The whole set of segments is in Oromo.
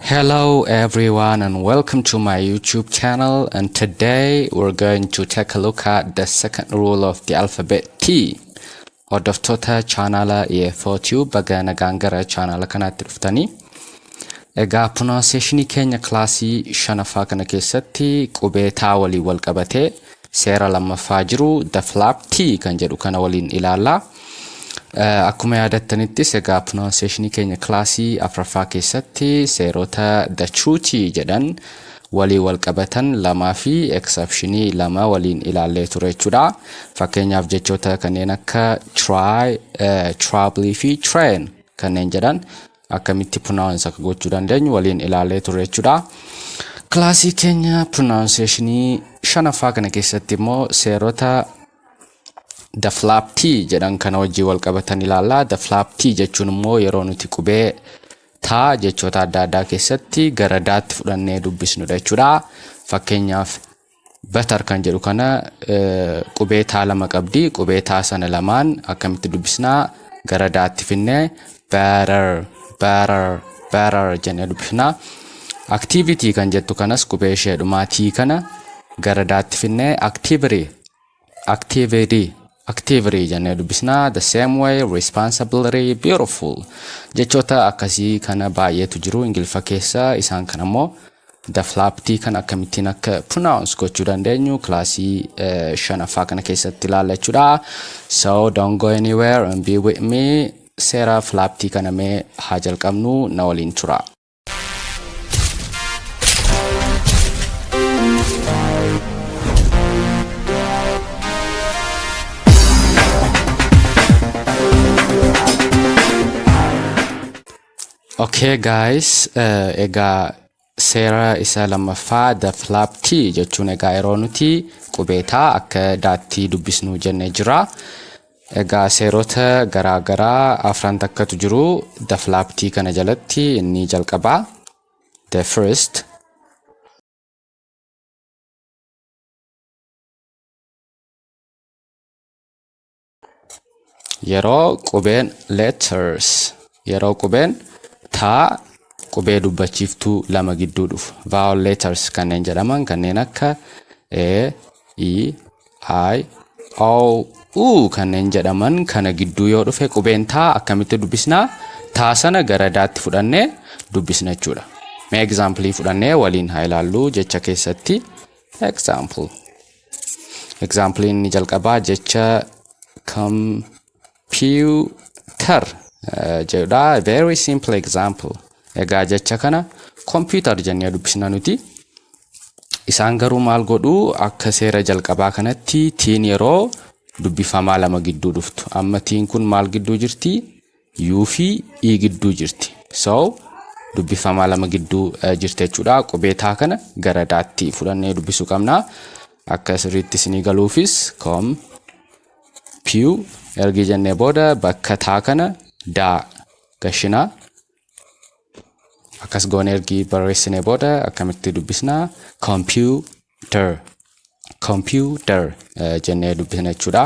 Hello everyone and welcome to my YouTube channel, and today we're going to take a look at the second rule of the alphabet T. Hordoftoota chaanala EF4 baga nagaan gara chaanala kanaatti dhuftanii. Egaa pronunciation keenya classii shanaffaa kana keessatti qubee taa walii wal qabatee seera lammaffaa jiru the flap T kan jedhu kana waliin ilaalla. Akkuma yaadattanitti egaa pronunciation keenya classii afraffaa keessatti seerota the truth jedhan walii wal qabatan lamaa fi exceptionii lama waliin ilaallee ture jechuudha. Fakkeenyaaf jechoota kanneen akka try, trouble fi train kanneen jedhan akkamitti pronounce akka gochuu dandeenyu waliin ilaallee ture jechuudha. Classii keenya pronunciation shanaffaa kana keessatti immoo seerota the flap T jedhan kana wajji wal qabatan ilaalla. The flap T jechuun immoo yeroo nuti qubee taa jechoota adda addaa keessatti gara daatti fudhannee dubbisnudha jechuudha. Fakkeenyaaf butter kan jedhu kana qubee taa lama qabdi. Qubee taa sana lamaan akkamitti dubbisnaa gara daatti finnee better jennee dubbisnaa. Activity kan jettu kanas qubee ishee dhumaa T kana gara daatti finnee activity jennee dubbisnaa. The same way responsibility, beautiful jechoota akkasii kana baay'eetu jiru ingiliffaa keessa. Isaan kana immoo the flap T kan akkamittiin akka pronounce gochuu dandeenyu classii shanaffaa kana keessatti ilaalla jechuudha. So don't go anywhere and be with me. Seera flap T kana mee haa jalqabnu na waliin tura. Okay guys, egaa seera isa lammaffaa the flap T jechuun egaa yeroo nuti qubee taa akka daatti dubbisnu jennee jira. Egaa seerota garaagaraa afran takkatu jiru. The flap T kana jalatti inni jalqabaa the first, yeroo qubeen letters, yeroo qubeen taa qubee dubbachiiftuu lama gidduu dhufu vowel letters kanneen jedhaman kanneen akka e, i, o, u kanneen jedhaman kana gidduu yoo dhufe qubeen taa akkamitti dubbisnaa? Taa sana gara daatti fudhannee dubbisna jechuudha. Mee example fudhannee waliin haa ilaallu jecha keessatti. Example inni jalqabaa jecha computer jedha. Very simple example. Egaa jecha kana computer jennee dubbisna nuti. Isaan garuu maal godhu akka seera jalqabaa kanatti tiin yeroo dubbifamaa lama gidduu dhuftu. Amma tiin kun maal gidduu jirti? U fi I gidduu jirti. So dubbifamaa lama gidduu jirti jechuudha. Qubee taa kana gara daatti fudhannee dubbisuu qabna. Akka sirriitti isinii galuufis ergi jennee booda bakka taa kana daa gashinaa. Akkas goone ergi barreessinee booda akkamitti dubbisnaa? Computer jennee dubbisna jechuudha.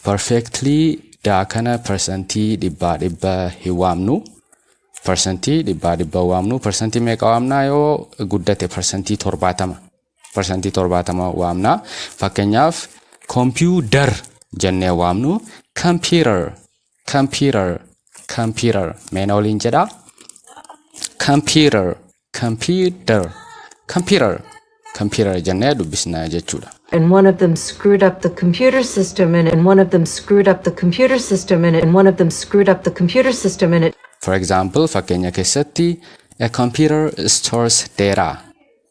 Perfectly daa kana percentii dhibbaa dhibba hin waamnu. Percentii dhibbaa dhibba waamnu. Percentii meeqa waamnaa yoo guddate? Percentii 70. Percentii 70 waamnaa. Fakkeenyaaf computer jennee waamnu computer meena waliin jedha. Computer jennee dubbisna jechuudha. And one of them screwed up the computer system and one of them screwed up the computer system and one of them screwed up the computer system and it. For example, fakkeenya keessatti a computer stores data.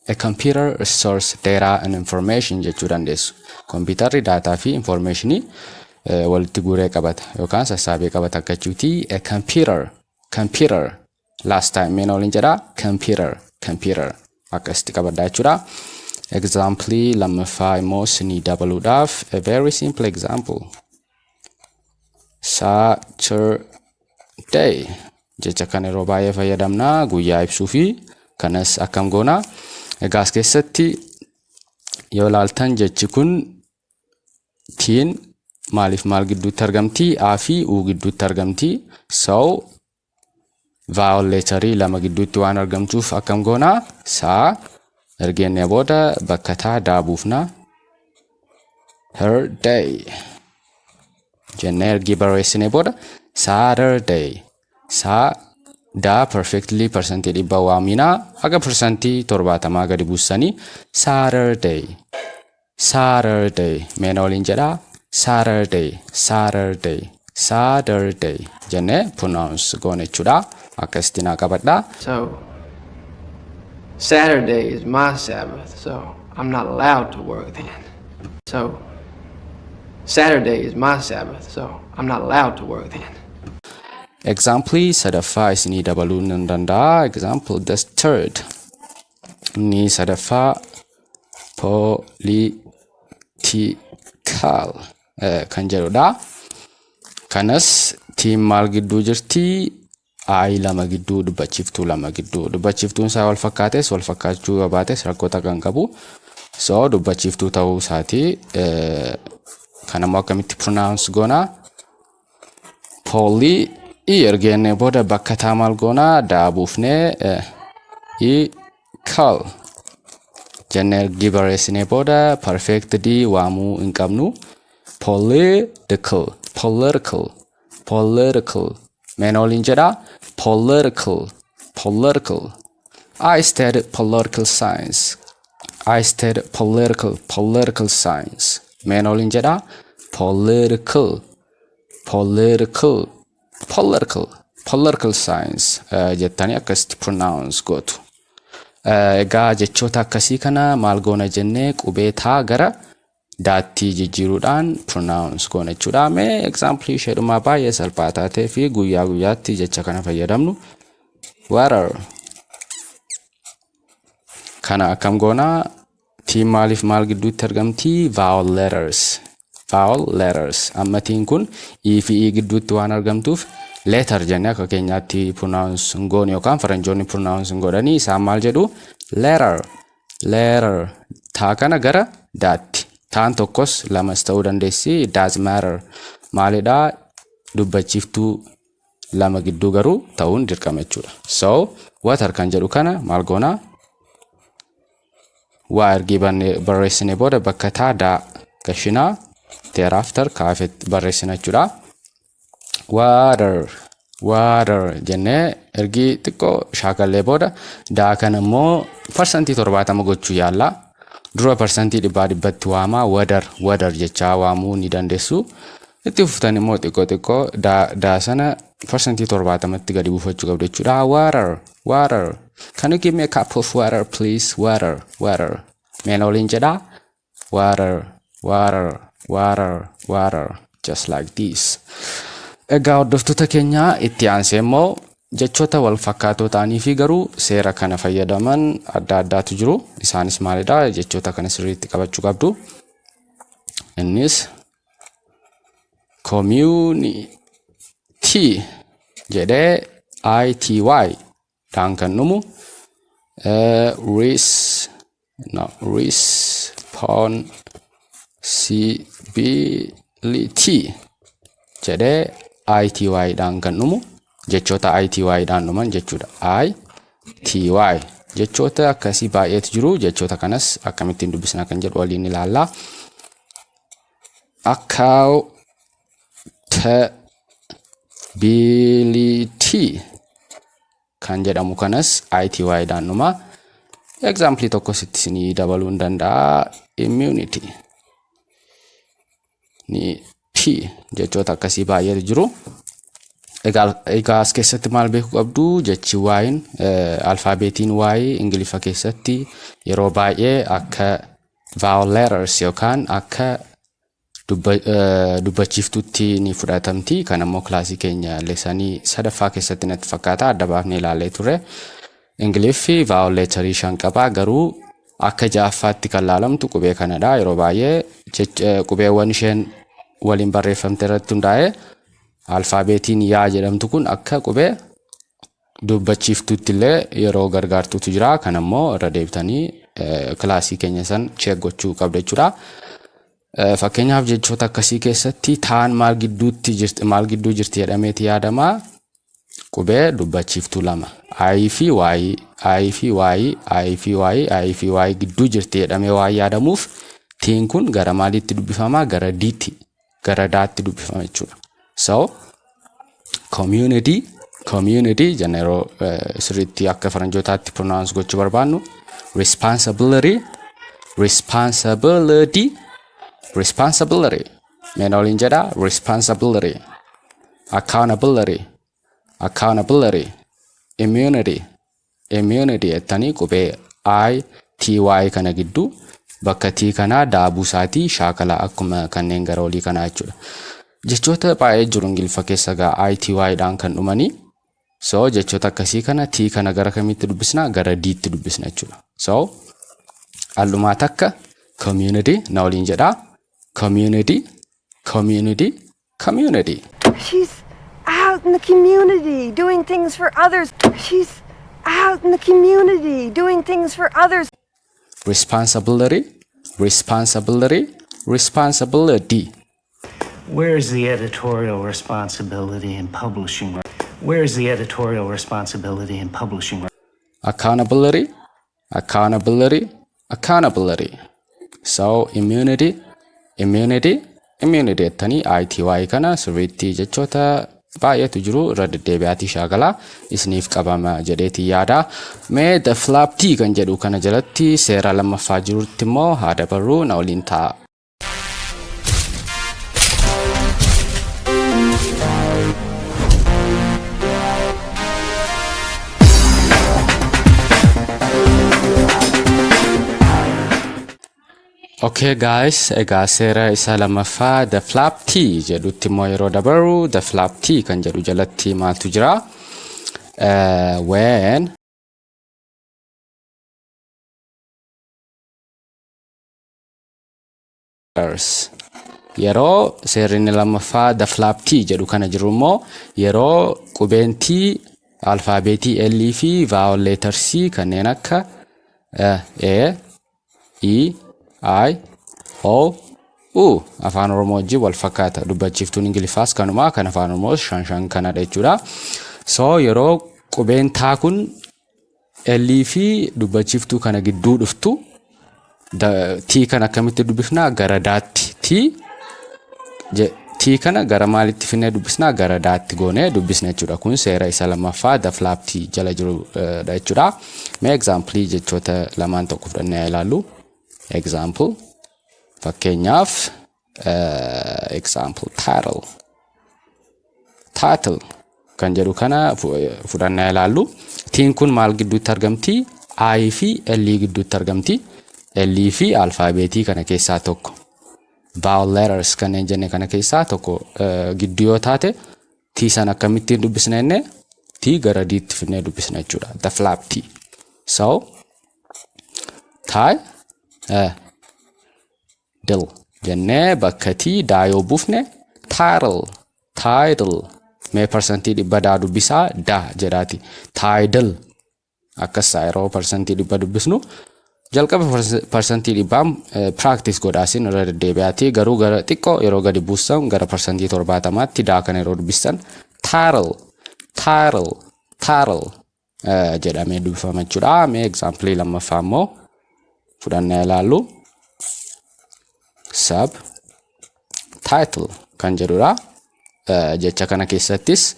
A computer stores data and information jechuu dandeessu. Computerri data fi informationii walitti guuree qabata yookaan sassaabee qabata akka jechuuti. A computer last time meena waliin jedha computer akkasitti qabadhaa jechuudha. Example lammaffaa immoo isinii dabaluudhaaf a very simple example. Saturday jecha kana yeroo baay'ee fayyadamna guyyaa ibsuu fi kanas akkam goona. Egaa as keessatti yoo ilaaltan jechi kun tiin maaliif maal gidduutti argamti? A fi U gidduutti argamti. So vowel letterii lama gidduutti waan argamtuuf akkam goona saa ergeenne booda bakka taa daabuufna her day jennee ergi barreessine booda Saturday saa daa perfectly percentage dhibba waamina aga percentage 70 gadi buusanii Saturday meena waliin jedha Saturday jennee pronounce goone jechuudha akkasitti naa qabadhaa. So, Saturday is my Sabbath, so I'm not allowed to work then. So, Saturday is my Sabbath, so I'm not allowed to work then. Example sadaffaa isinii dabaluun ni danda'a. Example the third ni sadaffaa political kan jedhudha. Kanas tiim maal gidduu jirti ai lama gidduu dubbachiiftuu lama gidduu dubbachiiftuun isaa wal fakkaates wal fakkaachuu qabaates rakkoota kan qabu. So dubbachiiftuu ta'uu isaati kanammoo akkamitti pronounce goona poli ergeenne booda bakka taa maal goona daabuufne kal jenne ergi barreessine booda perfect di waamuu hin qabnu political meena waliin jedha political I studied political science meena waliin jedha political science jettanii akkasitti pronounce gootu. Egaa jechoota akkasii kana maal goona jennee qubee taa gara daatti jijjiiruudhaan pronounce goona jechuudha. Mee example isheedhumaa baay'ee salphaa taatee fi guyyaa guyyaatti jecha kana fayyadamnu water kana akkam goona tiin maaliif maal gidduutti argamti vowel letters amma tiin kun e fi e gidduutti waan argamtuuf letter jennee akka keenyaatti pronounce goon yookaan faranjoonni pronounce godhanii isaan maal jedhu letter taa kana gara daatti taan tokkos lamas ta'uu dandeessi it does matter maalidha dubbachiiftuu lama gidduu garuu ta'uun dirqama jechuudha. So water kan jedhu kana maal goona waa ergi barreessine booda bakka taa daa gashinaa thereafter kaafet barreessina jechuudha. Water jennee ergi xiqqoo shaakallee booda daa kana immoo percentage 70 gochuu yaalla. Dura percentage 100tti waamaa water jechaa waamuu ni dandeessu. Itti fuftan immoo xiqqoo daa sana percentage 70tti gadi buufachuu qabdu jechuudha. Water. Can you give me a cup of water please? Water. Meena waliin jedha water. Just like this. Egaa hordoftoota keenya itti aansee immoo jechoota wal fakkaatoo ta'anii fi garuu seera kana fayyadaman adda addaatu jiru. Isaanis maalidha? Jechoota kana sirriitti qabachuu qabdu. Innis community jedhee ity dhaan kan dhumu responsibility jedhee ity dhaan kan dhumu jechoota ity dhaan dhuman jechuudha. ity jechoota akkasii baay'eetu jiru. Jechoota kanas akkamittiin dubbisna kan jedhu waliin ilaalla. Accountability kan jedhamu kanas ity dhaan dhuma. Example tokko sitti isinii dabaluu hin danda'a. Immunity ni p jechoota akkasii baay'eetu jiru. Egaa as keessatti maal beekuu qabdu jechi waayin alfaabeetiin waayii ingiliffaa keessatti yeroo baay'ee akka vowel letters yookaan akka dubbachiiftuutti ni fudhatamti. Kan ammoo kilaasii keenya leessanii sadaffaa keessatti natti fakkaata adda baafnee ilaallee turre. Ingiliffi vowel letterii 5 qaba garuu akka ja'affaatti kan laalamtu qubee kanadha. Yeroo baay'ee qubeewwan isheen waliin barreeffamte irratti hundaa'e alfaabeetiin yaa jedhamtu kun akka qubee dubbachiiftuutti illee yeroo gargaartuutu jira. Kan ammoo irra deebitanii kilaasii keenya san check gochuu qabdu jechuudha. Fakkeenyaaf jechoota akkasii keessatti taan maal gidduu jirti jedhameeti yaadama. qubee dubbachiiftuu lama I fi Y I fi Y I fi Y I fi Y gidduu jirti jedhamee waan yaadamuuf tiin kun gara maalitti dubbifama gara diitti gara daatti dubbifama jechuudha. So community general sirriitti akka faranjootaatti pronounce gochuu barbaannu responsibility meen oliin jedha responsibility accountability immunity ettanii qubee I T Y kana gidduu bakka T kanaa daabuu isaatii shaakala akkuma kanneen gara olii kanaa jechuudha. Jechoota baay'ee jiru ingiliffa keessa gaa I T Y dhaan kan dhumanii. So jechoota akkasii kana T kana gara kamitti dubbisna gara D tti dubbisna jechuudha. So allumaa takka community na oliin jedha community. She's out in the community doing things for others. She's out in the community doing things for others. Responsibility. Where's the editorial responsibility in publishing? Where's the editorial responsibility in publishing? Accountability. So immunity ettanii ITY kana sirriitti jechoota baay'eetu jiru irra deddeebi'aatii shaakalaa isiniif qabama jedheeti yaada. Mee the flap T kan jedhu kana jalatti seera lammaffaa jirutti immoo haa dabarru na waliin ta'a. Okay guys, egaa seera isa lammaffaa the flap T jedhutti immoo yeroo dabaru the flap T kan jedhu jalatti maaltu jira? When yeroo seerri lammaffaa the flap T jedhu kana jiru immoo yeroo qubeen T alfaabeetii L fi vowel letter C kanneen akka A, E, I, O, U afaan Oromoo wajjin wal fakkaata. Dubbachiiftuun ingiliffaas kanuma kan afaan Oromoo shan kanadha jechuudha. So yeroo qubeen taa kun L fi dubbachiiftuu kana gidduu dhuftu T kana akkamitti dubbifna gara daatti T kana gara maalitti finne dubbisna gara daatti goone dubbisna jechuudha. Kun seera isa lammaffaa the flap T jala jiru jechuudha. Mee example jechoota lamaan tokko fudhannee ilaallu. Example fakkeenyaaf example title kan jedhu kana fudhannee ilaallu. Tiin kun maal gidduutti argamti? I fi L gidduutti argamti. L fi alfaabeetii kana keessaa tokko. Vowel letters kanneen jenne kana keessaa tokko gidduu yoo taate T san akkamittiin dubbisna jenne T gara D tti finnee dubbisna jechuudha. The flap T. So title jennee bakka T daa yoo buufne title mee parsantii dhibba daa dubbisaa daa jedhaati. Title akkasaa yeroo parsantii dhibba dubbisnu jalqaba parsantii dhibbaan practice godhaasin irra deddeebi'aatii garuu gara xiqqoo yeroo gadi buusan gara parsantii 70tti daa kana yeroo dubbisan title jedhamee dubbifama jechuudha. Mee example lammaffaa immoo fudhannee ilaallu. Subtitle kan jedhudha. Jecha kana keessattis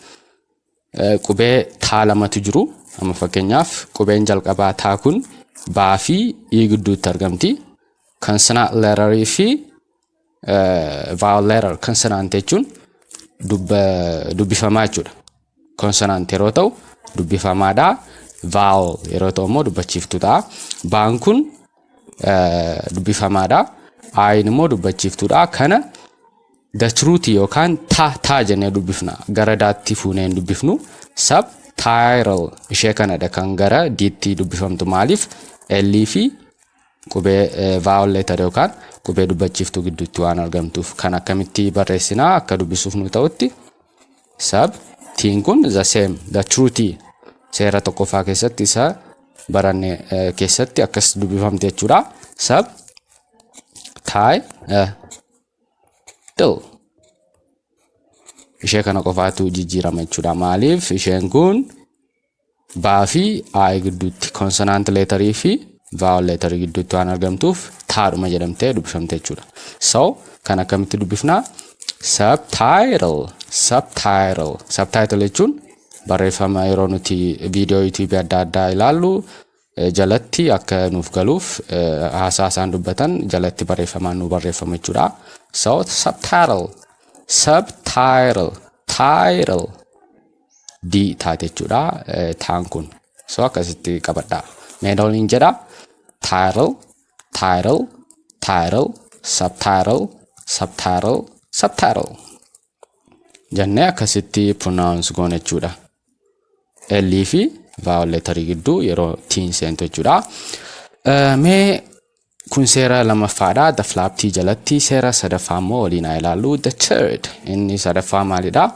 qubee taa lamatu jiru. Amma fakkeenyaaf qubeen jalqabaa taa kun baa fi i gidduutti argamti. Consonant letter fi vowel letter consonant jechuun dubbifamaa jechuudha. Consonant yeroo ta'u dubbifamaadha. Vowel yeroo ta'u immoo dubbachiiftuudha. Baan kun dubbifamaadha. Ayin immoo dubbachiiftuudha. Kana the truth yookaan taa jennee dubbifna. Gara daatti fuunee hin dubbifnu. Subtitle ishee kanadha kan gara diitti dubbifamtu maaliif L fi qubee vowel letter yookaan qubee dubbachiiftuu gidduutti waan argamtuuf kan akkamitti barreessinaa akka dubbisuuf nu ta'utti tiin kun the same the truth seera tokkoffaa keessatti isa baranne keessatti akkas dubbifamte jechuudha. ishee kana qofaatu jijjiirama jechuudha. Maaliif isheen kun baa fi I gidduutti consonant letterii fi vowel letterii gidduutti waan argamtuuf taadhuma jedhamtee dubbifamte jechuudha. So kan akkamitti dubbifnaa? Subtitle. Subtitle jechuun barreeffama yeroo nuti viidiyoo YouTube adda addaa ilaallu jalatti akka nuuf galuuf haasaa isaan dubbatan jalatti barreeffamaan nu barreeffama jechuudha. So subtitle. Title. D taate jechuudha taan kun. So akkasitti qabadhaa. Mee waliin jedha. Title. Subtitle. Jennee akkasitti pronounce goone jechuudha. L fi vowel letterii gidduu yeroo tiin seentu jechuudha. Mee kun seera lammaffaadha. The flaptii jalatti seera sadaffaa immoo waliin haa ilaallu. The third inni sadaffaa maalidha?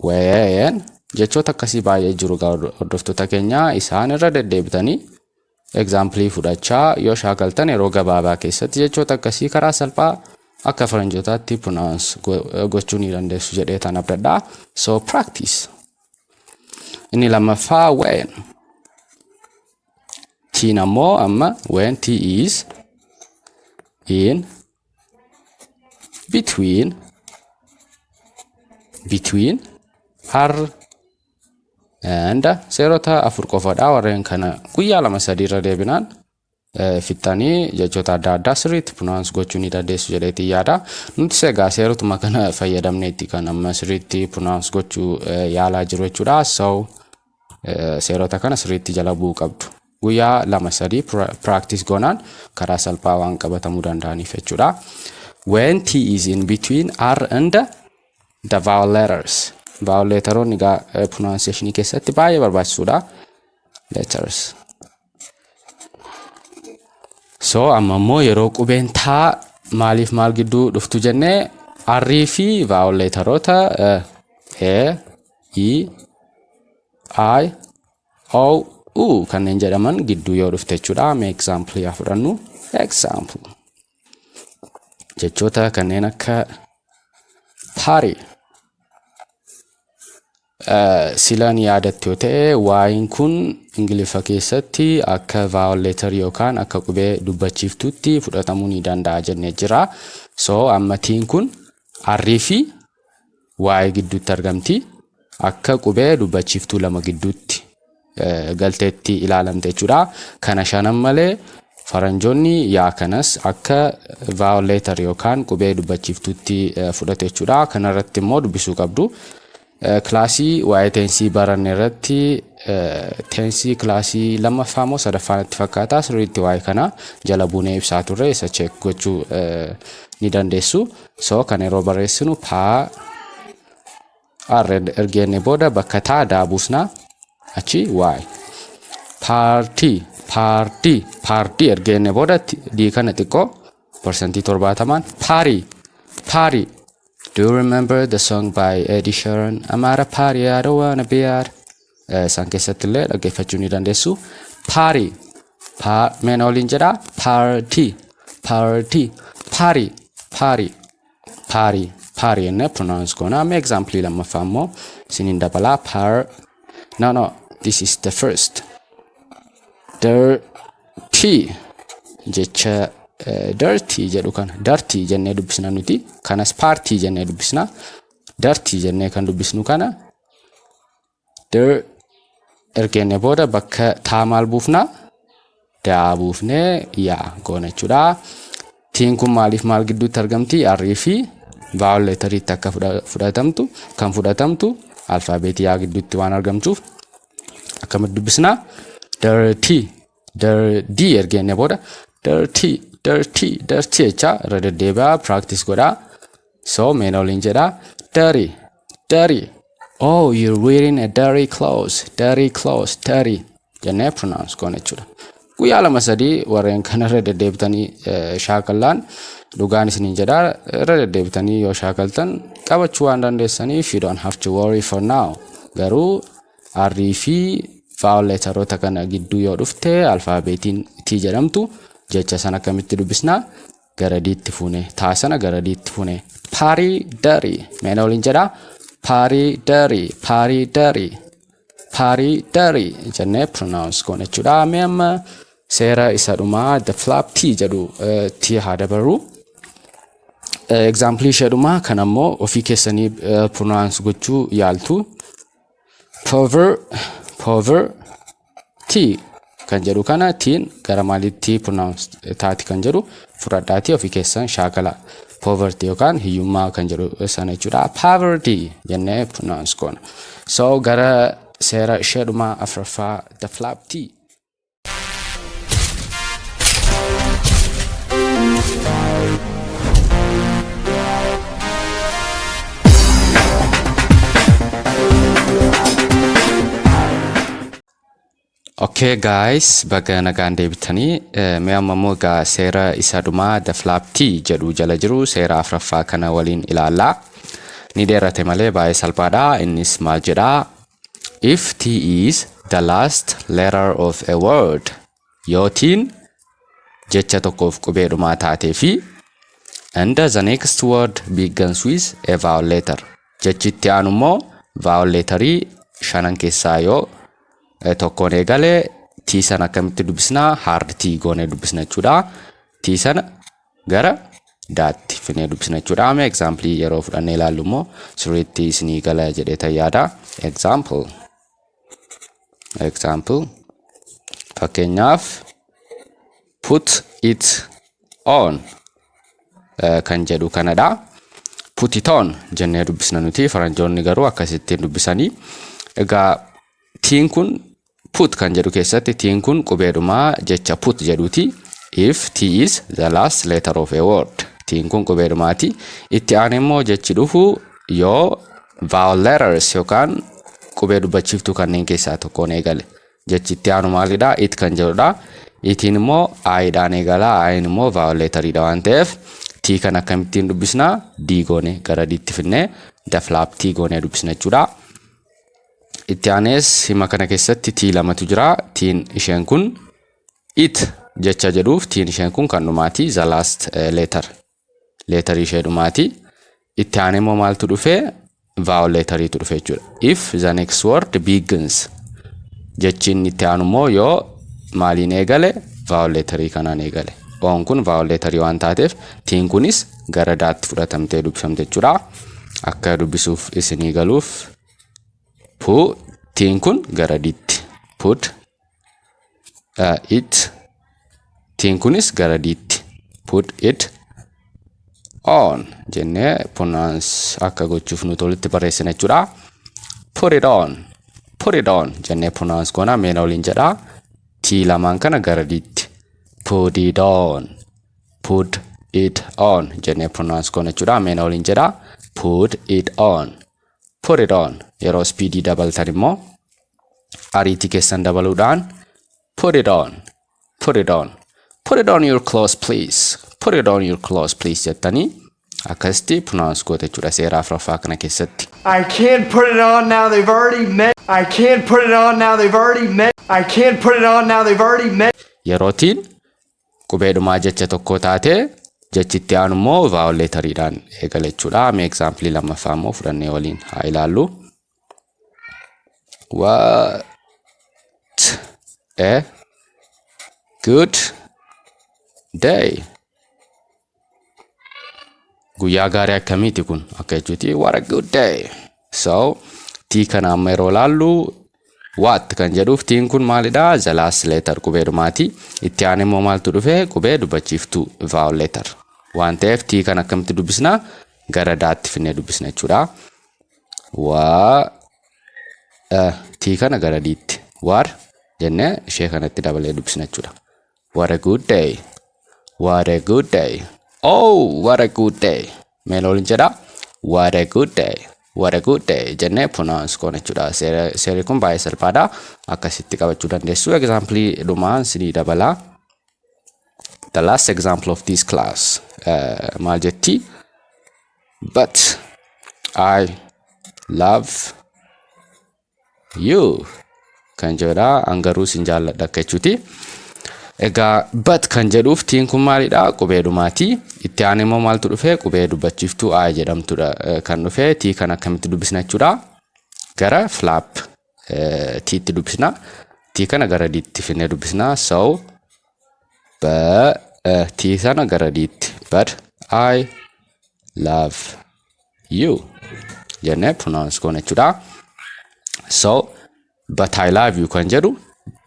When jechoota akkasii baay'ee jiru hordoftoota keenya isaan irra deddeebitanii example fudhachaa yoo shaakaltan yeroo gabaabaa keessatti jechoota akkasii karaa salphaa akka faranjootaatti pronounce gochuu ni dandeessu jedhee tan abdadhaa. So practice. Inni lammaffaa when. Tiin ammoo amma when T is in between R and seerota afur qofaadha. Warreen kana guyyaa lama sadii irra deebinaan fixanii jechoota adda addaa sirriitti pronounce gochuu ni dandeessu jedheetii yaada. Nuti egaa seerotuma kana fayyadamneetti kan amma sirriitti pronounce gochuu yaalaa jiru jechuudha. So seerota kana sirriitti jala bu'uu qabdu. Guyyaa lama sadii practice goonaan karaa salphaa waan qabatamuu danda'aniif jechuudha. When T is in between R and the vowel letters. Vowel letteroonni pronunciation keessatti baay'ee barbaachisuudha. Letters. So amma immoo yeroo qubeen taa maaliif maal gidduu dhuftu jennee R fi vowel letteroota E, I, O, U kanneen jedhaman gidduu yoo dhufte jechuudha. Mee example yaa fudhannu. Example. Jechoota kanneen akka party. Silaan yaadatti yoo ta'e waayin kun ingiliffaa keessatti akka vowel letter yookaan akka qubee dubbachiiftuutti fudhatamuu ni danda'a jennee jira. So ammatiin kun R fi waa'ee gidduutti argamti. Akka qubee dubbachiiftuu lama gidduutti galteetti ilaalamte jechuudha. Kana shanan malee faranjoonni yaa kanas akka vowel letter yookaan qubee dubbachiiftuutti fudhatu jechuudha. Kana irratti immoo dubbisuu qabdu. Klaasii waa'ee teensii baranne irratti teensii klaasii lammaffaa moo sadaffaan itti fakkaata. Sirriitti waa'ee kana jala buunee ibsaa turre isa check gochuu ni dandeessu. So kan yeroo barreessinu paa ergeenne booda bakka taa daabuusna achi waa'ee paartii ergeenne booda dii kana xiqqoo percentii 70 party. Do you remember the song by Ed Sheeran? I'm at a party I don't wanna be at. San keessatti illee dhaggeeffachuu ni dandeessu. Party. Meen oliin jedha. Party enne pronounce goona. Mee example lammaffaa immoo isiniin dabalaa. No, this is the first. Dirty. Jecha dirty jedhu kana dirty jennee dubbisna nuti. Kanas party jennee dubbisna. Dirty jennee kan dubbisnu kana ergeenne booda bakka taa maal buufna? Daa buufnee yaa goona jechuudha. Tiin kun maaliif maal gidduutti argamti? R fi vowel letteriitti akka fudhatamtu alfaabeetii yaa gidduutti waan argamtuuf akkamitti dubbisna? Dirty ergeenne booda dirty jecha irra deddeebi'aa practice godhaa. So meen oliin jedha. Dirty. Oh, you're wearing a dirty clothes. Dirty jennee pronounce goona jechuudha. Guyyaa lama sadii warreen kana irra deddeebitanii shaakallaan dhugaan isiniin jedha. Irra deddeebitanii yoo shaakaltan qabachuu waan dandeessaniif you don't have to worry for now. Garuu R fi vowel letteroota kana gidduu yoo dhufte alfaabeetiin T jedhamtu jecha sana akkamitti dubbisna? gara diitti fuune taasana gara diitti fuune pariidari meena waliin jedha pariidari jennee pronounce goone jechuudha. Mee amma seera isa dhumaa the flap t jedhu t haa dabarru. Example ishee dhumaa kan ammoo ofii keessanii pronounce gochuu yaaltu poverty kan jedhu kana tiin gara maalitti pronounce taati kan jedhu fudhadhaatii ofii keessan shaakala poverty yookaan hiyyummaa kan jedhu sana jechuudha. Poverty jennee pronounce goona. So gara seera ishee dhumaa afraffaa the flap t. Okay guys, baga nagaan deebitanii mee amma immoo egaa seera isa dhumaa the flap t jedhu jala jiru seera afraffaa kana waliin ilaallaa. Ni dheerate malee baay'ee salphaadha. Innis maal jedhaa? If t is the last letter of a word, yootiin jecha tokkoof qubee dhumaa taatee fi and the next word begins with a vowel letter. Jechitti aanu immoo vowel letterii shanan keessaa yoo tokkoon eegale t sana akkamitti dubbisnaa? Hard t goonee dubbisna jechuudha. T sana gara daatti finee dubbisna jechuudha. Mee example yeroo fudhannee ilaallu immoo sirriitti isinii gala jedhee tayyaadha. Example fakkeenyaaf put it on kan jedhu kanadha. Put it on jennee dubbisna nuti, faranjoonni garuu akkasittiin dubbisanii. Egaa tiin kun put kan jedhu keessatti tiin kun qubeedhumaa jecha put jedhuti. If t is the last letter of a word, tiin kun qubeedhumaati. Itti aane immoo jechi dhufu yoo vowel letters yookaan qubee dubbachiiftuu kanneen keessaa tokkoon eegale. Jechi itti aanu maalidha? It kan jedhudha. Itiin immoo aayidhaan eegala. Aayin immoo vowel letteriidha waan ta'eef t kan akkamittiin dubbisnaa? D goone gara diitti finnee the flap t goone dubbisna jechuudha. Itti aanes hima kana keessatti t lamatu jira. Tiin isheen kun it jecha jedhuuf tiin isheen kun kan dhumaati. The last letter ishee dhumaati. Itti aanee immoo maaltu dhufe? Vowel letteriitu dhufe jechuudha. If the next word begins, jechiin itti aanu immoo yoo maaliin eegale? Vowel letterii kanaan eegale. Oon kun vowel letterii waan taateef tiin kunis gara daatti fudhatamtee dubbifamte jechuudha. Akka dubbisuuf isinii galuuf tiin kun gara diitti. Put it. Tiin kunis gara diitti. Put it on jennee pronounce akka gochuuf nu tolitti barreessina jechuudha. Put it on jennee pronounce goona. Meena waliin jedhaa. T lamaan kana gara diitti. Put it on jennee pronounce goona jechuudha. Meena waliin jedhaa. Put it on. Yeroo speedii dabaltan immoo ariitii keessan dabaluudhaan put it on your clothes please. Jettanii akkasitti pronounce goote jechuudha seera afraffaa kana keessatti. I can't put it on now, they've already met. Yerootiin qubeedhumaa jecha tokko taate jechitti aanu immoo vowel letteriidhaan eegale jechuudha. Mee example lammaffaa immoo fudhannee waliin haa ilaallu. What a good day. Guyyaa gaarii akkamiiti kun? Akka jechuuti what a good day. So t kana amma yeroo ilaallu what kan jedhuuf tiin kun maalidha? The last letter qubeedhumaati. Itti aane immoo maaltu dhufe? Qubee dubbachiiftuu vowel letter waan ta'eef t kan akkamitti dubbisna? Gara daatti finnee dubbisna jechuudha. T kana gara diitti. War jennee ishee kanatti dabalee dubbisna jechuudha. What a good day. Oh, what a good day. Meena waliin jedhaa. What a good day jennee pronounce goona jechuudha. Seerri kun baay'ee salphaadha. Akkasitti qabachuu dandeessu. Example dhumaan sinii dabalaa. The last example of this class maal jetti? But I love you kan jedhaa. Angaruu sin jaalladha akka jechuuti. Egaa but kan jedhuuf tiin kun maalidha? Qubee dhumaati. Itti aanee immoo maaltu dhufee? Qubee dubbachiiftuu I jedhamtudha kan dhufee tii kan akkamitti dubbisna jechuudha. Gara flap tiitti dubbisna. Tii kana gara diitti finnee dubbisna. So tii sana gara diitti. But I love you jennee pronounce goona jechuudha. So but I love you kan jedhu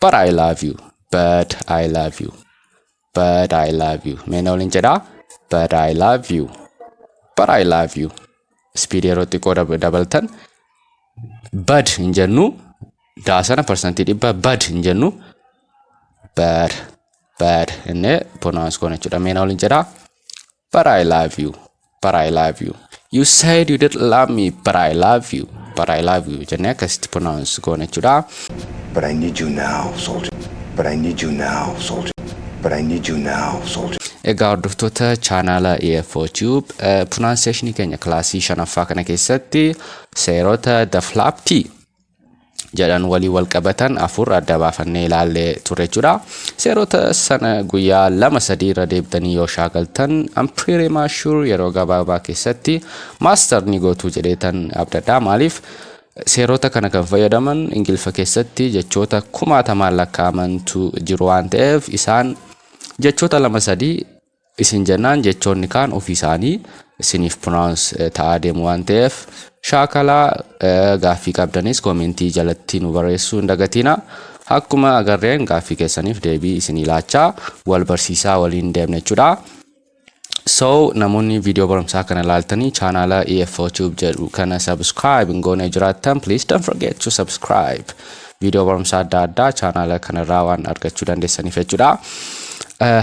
but I love you. But I love you. But I love you. Meena waliin jedhaa. But I love you. But I love you. Speed yeroo xiqqoo dabaltan. Bud hin jennu. Daasana percentii dhibba bud hin jennu. Bad innee pronounce goona jechuudha. Meena waliin jedhaa. But I love you. But I love you. You said you didn't love me, but I love you. But I love you. Jennee akkasitti pronounce goona jechuudha. But I need you now, soldier. But I need you now, soldier. But I need you now, soldier. Egaa hordoftoota chaanala EFOTube pronunciation keenya kilaasii 5ffaa kana keessatti seerota the flapti jedhan walii wal qabatan afur adda baafannee ilaallee turre jechuudha. Seerota sana guyyaa 2-3 irra deebitanii yoo shaakaltan I'm pretty much sure yeroo gabaabaa keessatti master ni gootu jedheetan abdadhaa. Maaliif seerota kana kan fayyadaman ingiliffa keessatti jechoota 1000 lakkaa'amantu jiru waan ta'eef isaan jechoota 2-3 isin jennaan jechoonni kaan ofii isaanii isiniif pronounce ta'aa deemu waan ta'eef shaakalaa gaaffii qabdanis komentii jalatti nu barreessuu hin dagatina. Akkuma agarreen gaaffii keessaniif deebii isinii laachaa wal barsiisaa waliin deemne jechuudha. So namoonni video barumsaa kana ilaaltanii chaanala EFOTube jedhu kana subscribe goone jiraattan please don't forget to subscribe. Video barumsaa adda addaa chaanala kanarraa waan argachuu dandeessaniif jechuudha.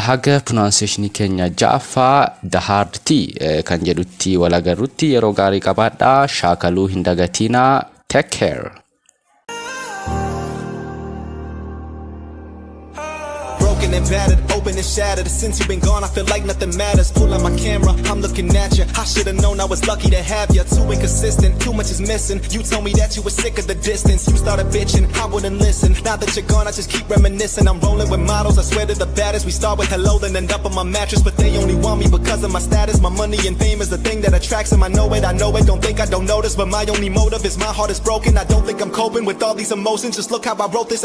Haga pronunciation keenya ja'affaa the hard T kan jedhutti wal agarrutti yeroo gaarii qabadhaa. Shaakaluu hin dagatinaa. Take care. Broken and battered, open and shattered. Since you've been gone, I feel like nothing matters. Pull out my camera, I'm looking at you. I should've known I was lucky to have you. Too inconsistent, too much is missing. You told me that you were sick of the distance. You started bitching, I wouldn't listen. Now that you're gone, I just keep reminiscing. I'm rolling with models, I swear to the baddest. We start with hello, then end up on my mattress. But they only want me because of my status. My money and fame is the thing that attracts them. I know it, don't think I don't notice. But my only motive is my heart is broken. I don't think I'm coping with all these emotions. Just look how I wrote this.